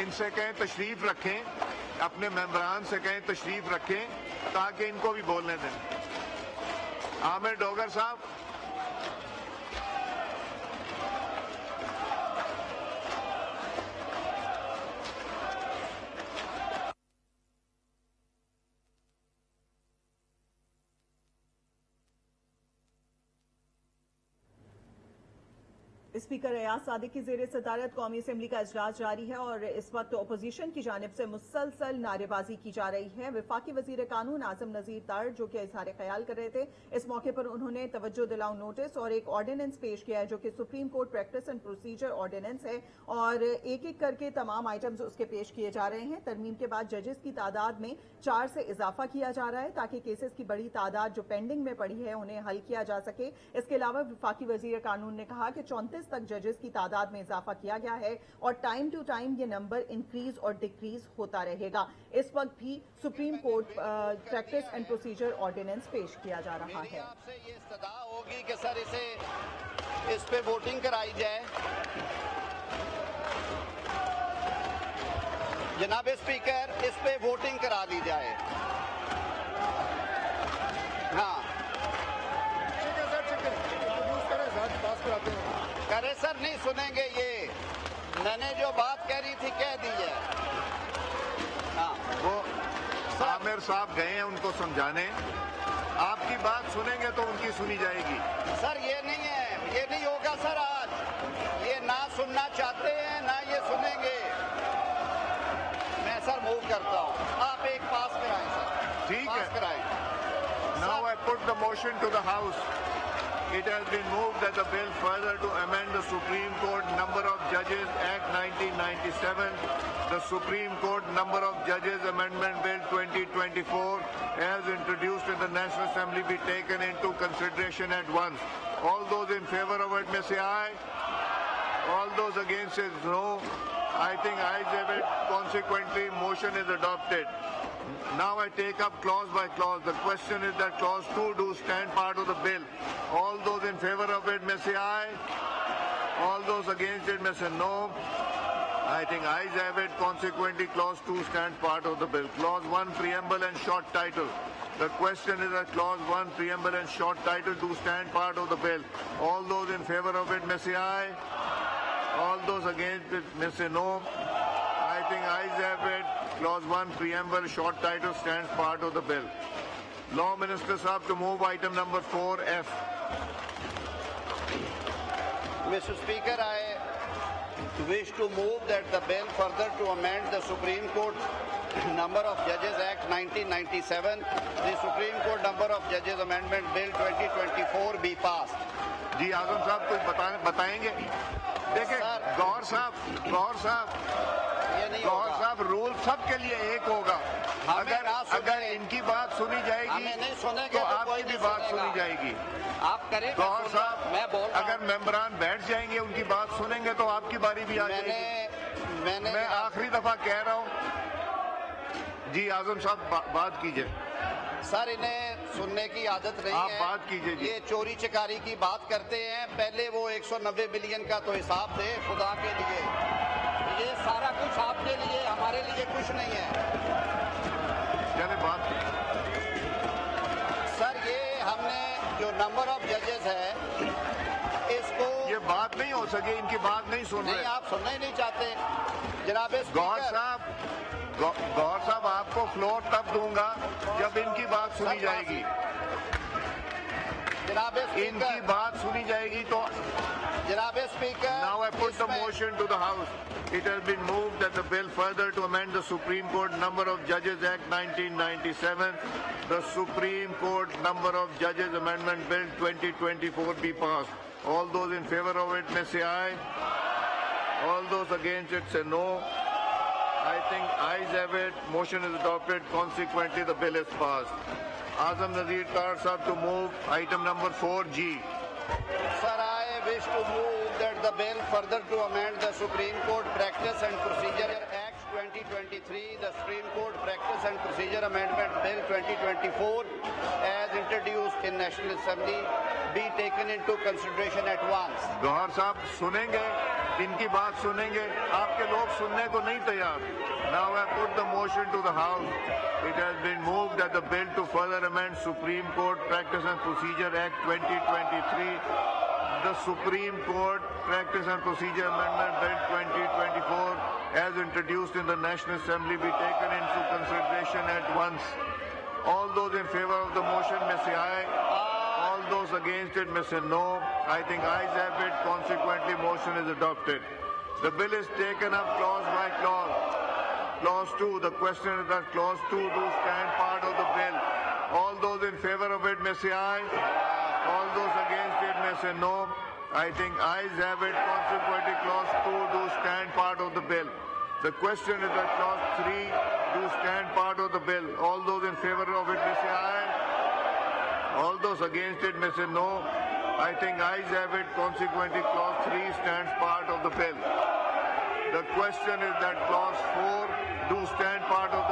इनसे कहें तशरीफ रखें, अपने मेंबरान से कहें तशरीफ रखें ताकि इनको भी बोलने दें। आमिर डोगर साहब। स्पीकर रियाज सादिक की ज़ेरे सदारत कौमी असम्बली का इजलास जारी है और इस वक्त अपोजिशन की जानिब से मुसलसल नारेबाजी की जा रही है। वफाकी वजीर कानून आजम नजीर तार जो कि इजहार ख्याल कर रहे थे, इस मौके पर उन्होंने तवज्जो दिलाओ नोटिस और एक ऑर्डिनेंस पेश किया है जो कि Supreme Court practice and procedure ordinance है और एक एक करके तमाम आइटम्स उसके पेश किए जा रहे हैं। तरमीम के बाद जजेस की तादाद में 4 से इजाफा किया जा रहा है ताकि केसेस की बड़ी तादाद जो पेंडिंग में पड़ी है उन्हें हल किया जा सके। इसके अलावा वफाकी वजीर कानून ने कहा कि 34 तक जजेस की तादाद में इजाफा किया गया है और टाइम टू टाइम ये नंबर इंक्रीज और डिक्रीज होता रहेगा। इस वक्त भी Supreme Court practice and procedure ordinance पेश किया जा रहा है। आपसे ये इस्तदा होगी कि सर इस पे वोटिंग कराई जाए। जनाब स्पीकर, इस पे वोटिंग करा दी जाए। हाँ करे सर, नहीं सुनेंगे ये। मैंने जो बात कह रही थी कह दी है। हाँ वो आमिर साहब गए हैं उनको समझाने, आपकी बात सुनेंगे तो उनकी सुनी जाएगी। सर ये नहीं है, ये नहीं होगा सर। आज ये ना सुनना चाहते हैं ना ये सुनेंगे। मैं सर मूव करता हूँ, आप एक पास कराएं सर। ठीक है, कराएं। Now I put the motion to the house. It has been moved that the bill further to amend the Supreme Court Number of Judges Act 1997, the Supreme Court Number of Judges Amendment Bill 2024, as introduced in the National Assembly, be taken into consideration at once. All those in favor of it may say aye. All those against say no. I think ayes have it. Consequently, motion is adopted. Now I take up clause by clause. The question is that clause 2 do stand part of the bill. All those in favor of it may say aye. All those against it may say no. I think ayes have it. Consequently, clause 2 stands part of the bill. Clause 1, preamble and short title. The question is that clause 1, preamble and short title do stand part of the bill. All those in favor of it may say aye. All those against it may say no. I think ayes have it. Clause 1, preamble, short title stands part of the bill. Law Minister Sahab to move item number 4F. Mr. Speaker, I wish to move that the bill further to amend the Supreme Court Number of Judges Act 1997, the Supreme Court Number of Judges Amendment Bill 2024 be passed. जी आजम साहब कुछ बताएंगे? देखिए गौर साहब गौर साहब, rule सबके लिए एक होगा। अगर इनकी बात सुनी जाएगी तो आपकी भी बात सुनी जाएगी। आप करें गौर साहब, मैं बोल रहा हूं। अगर मेंबरान बैठ जाएंगे उनकी बात सुनेंगे तो आपकी बारी भी आ जाएगी। मैं आखिरी दफा कह रहा हूँ। जी आजम साहब बात कीजिए। सर इन्हें सुनने की आदत नहीं आप है। बात कीजिए। ये चोरी चकारी की बात करते हैं। पहले वो 190 बिलियन का तो हिसाब दे खुदा के लिए। ये सारा कुछ आपके लिए, हमारे लिए कुछ नहीं है। चले बात। सर ये हमने जो नंबर ऑफ जजेस है इसको, ये बात नहीं हो सके, इनकी बात नहीं सुन रहे। नहीं, आप सुनना ही नहीं चाहते जनाब गौर साहब आपको फ्लोर तब दूंगा जब इनकी बात सुनी जाएगी। जनाब इनकी बात सुनी जाएगी तो जनाब speaker. Now I put the motion to the House. It has been moved that the bill further to amend the Supreme Court Number of Judges Act 1997, the Supreme Court Number of Judges Amendment Bill 2024 be passed. All those in favor of it may say aye. All those against it say no. I think ayes have it. Motion is adopted. Consequently, the bill is passed. Azam Nazir Tar Sahab to move item number 4G. Sir, I wish to move that the bill further to amend the Supreme Court Practice and Procedure Act 2023 3, the Supreme Court Practice and Procedure Amendment Bill 2024 as introduced in National Assembly be taken into consideration at once. Gauhar साहब सुनेंगे, इनकी बात सुनेंगे, आपके लोग सुनने को नहीं तैयार. Now I put the motion to the House. It has been moved that the bill to further amend Supreme Court Practice and Procedure Act 2023, the Supreme Court Practice and Procedure Amendment Bill 2024, as introduced in the National Assembly, be taken into consideration at once. All those in favor of the motion may say aye. All those against it may say no. I think ayes have it. Consequently, motion is adopted. The bill is taken up clause by clause. Clause 2, the question is that clause 2 do stand part of the bill. All those in favor of it may say aye. All those against it may say no. I think ayes have it. Consequently, clause 2 do stand part of the bill. The question is that clause 3 do stand part of the bill. All those in favor of it may say aye. All those against it may say no. I think ayes have it. Consequently, clause 3 stands part of the bill. The question is that clause 4 do stand part of the